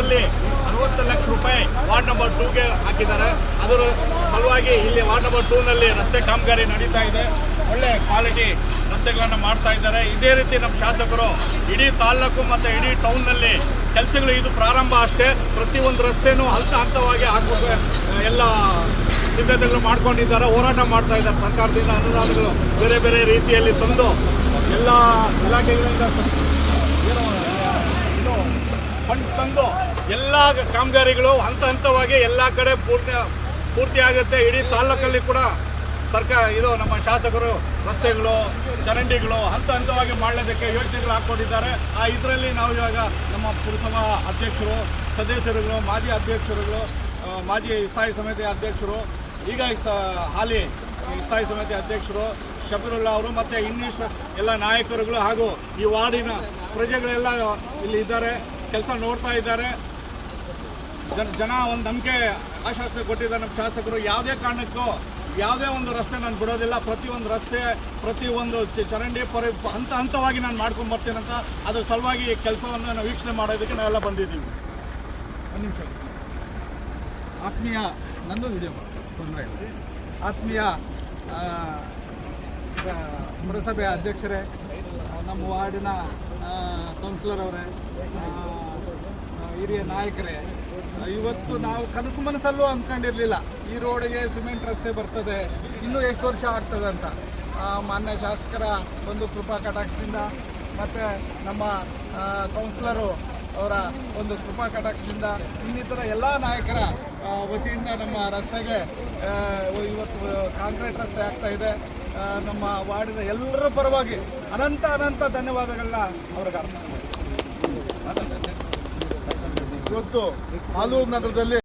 ಇದರಲ್ಲಿ 60 ಲಕ್ಷ ರೂಪಾಯಿ ward number 2ಗೆ ಹಾಕಿದ್ದಾರೆ. ಅದರ ಸಲುವಾಗಿ ಇಲ್ಲಿ ವಾರ್ಡ್ ನಂಬರ್ 2ನಲ್ಲಿ ರಸ್ತೆ ಕಾಮಗಾರಿ ನಡೀತಾ ಇದೆ. ಒಳ್ಳೆ ಕ್ವಾಲಿಟಿ ರಸ್ತೆಗಳನ್ನು ಮಾಡ್ತಾ ಇದ್ದಾರೆ. ಇದೇ ರೀತಿ ನಮ್ಮ ಶಾಸಕರು ಇಡೀ ತಾಲೂಕು ಮತ್ತು ಇಡೀ ಟೌನ್ನಲ್ಲಿ ಕೆಲಸಗಳು ಇದು ಪ್ರಾರಂಭ ಅಷ್ಟೇ. ಪ್ರತಿಯೊಂದು ರಸ್ತೆನೂ ಹಂತವಾಗಿ ಆಗಬೇಕು ಎಲ್ಲ ಸಿದ್ಧತೆಗಳು ಮಾಡ್ಕೊಂಡಿದ್ದಾರೆ, ಹೋರಾಟ ಮಾಡ್ತಾ ಇದ್ದಾರೆ. ಸರ್ಕಾರದಿಂದ ಅನುದಾನಗಳು ಬೇರೆ ಬೇರೆ ರೀತಿಯಲ್ಲಿ ತಂದು ಎಲ್ಲ ಇಲಾಖೆಗಳಿಂದ ಇದು ಫಂಡ್ಸ್ ತಂದು ಎಲ್ಲ ಕಾಮಗಾರಿಗಳು ಹಂತವಾಗಿ ಎಲ್ಲ ಕಡೆ ಪೂರ್ತಿ ಆಗುತ್ತೆ. ಇಡೀ ತಾಲೂಕಲ್ಲಿ ಕೂಡ ಇದು ನಮ್ಮ ಶಾಸಕರು ರಸ್ತೆಗಳು ಚರಂಡಿಗಳು ಹಂತವಾಗಿ ಮಾಡಲಿಕ್ಕೆ ಯೋಜನೆಗಳು ಹಾಕ್ಕೊಂಡಿದ್ದಾರೆ. ಇದರಲ್ಲಿ ನಾವು ಇವಾಗ ನಮ್ಮ ಪುರಸಭಾ ಅಧ್ಯಕ್ಷರು, ಸದಸ್ಯರುಗಳು, ಮಾಜಿ ಅಧ್ಯಕ್ಷರುಗಳು, ಮಾಜಿ ಸ್ಥಾಯಿ ಸಮಿತಿ ಅಧ್ಯಕ್ಷರು, ಈಗ ಹಾಲಿ ಸ್ಥಾಯಿ ಸಮಿತಿ ಅಧ್ಯಕ್ಷರು ಶಬೀರುಲ್ಲಾ ಅವರು ಮತ್ತು ಇನ್ನಿಷ್ಟು ಎಲ್ಲ ನಾಯಕರುಗಳು ಹಾಗೂ ಈ ವಾರ್ಡಿನ ಪ್ರಜೆಗಳೆಲ್ಲ ಇಲ್ಲಿ ಇದ್ದಾರೆ, ಕೆಲಸ ನೋಡ್ತಾ ಇದ್ದಾರೆ. ಜನ ಒಂದು ನಂಬಿಕೆ ಆಶ್ವಾಸನೆ ಕೊಟ್ಟಿದ್ದಾರೆ ನಮ್ಮ ಶಾಸಕರು. ಯಾವುದೇ ಕಾರಣಕ್ಕೂ ಯಾವುದೇ ಒಂದು ರಸ್ತೆ ನಾನು ಬಿಡೋದಿಲ್ಲ. ಪ್ರತಿಯೊಂದು ರಸ್ತೆ, ಪ್ರತಿಯೊಂದು ಚರಂಡಿ ಹಂತವಾಗಿ ನಾನು ಮಾಡ್ಕೊಂಡು ಬರ್ತೀನಂತ ಅದ್ರ ಸಲುವಾಗಿ ಕೆಲಸವನ್ನು ನಾವು ವೀಕ್ಷಣೆ ಮಾಡೋದಕ್ಕೆ ನಾವೆಲ್ಲ ಬಂದಿದ್ದೀವಿ. ಒಂದು ನಿಮಿಷ. ಆತ್ಮೀಯ ನಂದು ವಿಡಿಯೋ ತೊಂದರೆ ಇಲ್ಲ. ಆತ್ಮೀಯ ಪುರಸಭೆ ಅಧ್ಯಕ್ಷರೇ, ನಮ್ಮ ವಾರ್ಡಿನ ಕೌನ್ಸಿಲರ್ ಅವರೇ, ಹಿರಿಯ ನಾಯಕರೇ, ಇವತ್ತು ನಾವು ಕನಸು ಮನಸ್ಸಲ್ಲೂ ಅಂದ್ಕೊಂಡಿರಲಿಲ್ಲ ಈ ರೋಡಿಗೆ ಸಿಮೆಂಟ್ ರಸ್ತೆ ಬರ್ತದೆ, ಇನ್ನೂ ಎಷ್ಟು ವರ್ಷ ಆಗ್ತದೆ ಅಂತ. ಮಾನ್ಯ ಶಾಸಕರ ಒಂದು ಕೃಪಾ ಕಟಾಕ್ಷದಿಂದ ಮತ್ತು ನಮ್ಮ ಕೌನ್ಸಿಲರು ಅವರ ಒಂದು ಕೃಪಾ ಕಟಾಕ್ಷದಿಂದ ಇನ್ನಿತರ ಎಲ್ಲ ನಾಯಕರ ವತಿಯಿಂದ ನಮ್ಮ ರಸ್ತೆಗೆ ಇವತ್ತು ಕಾಂಕ್ರೀಟ್ ರಸ್ತೆ ಆಗ್ತಾ ಇದೆ. ನಮ್ಮ ವಾರ್ಡಿನ ಎಲ್ಲರ ಪರವಾಗಿ ಅನಂತ ಧನ್ಯವಾದಗಳನ್ನ ಅವ್ರಿಗೆ ಅರ್ಪಿಸ್ತಾರೆ. ಇವತ್ತು ಆಲೂರು ನಗರದಲ್ಲಿ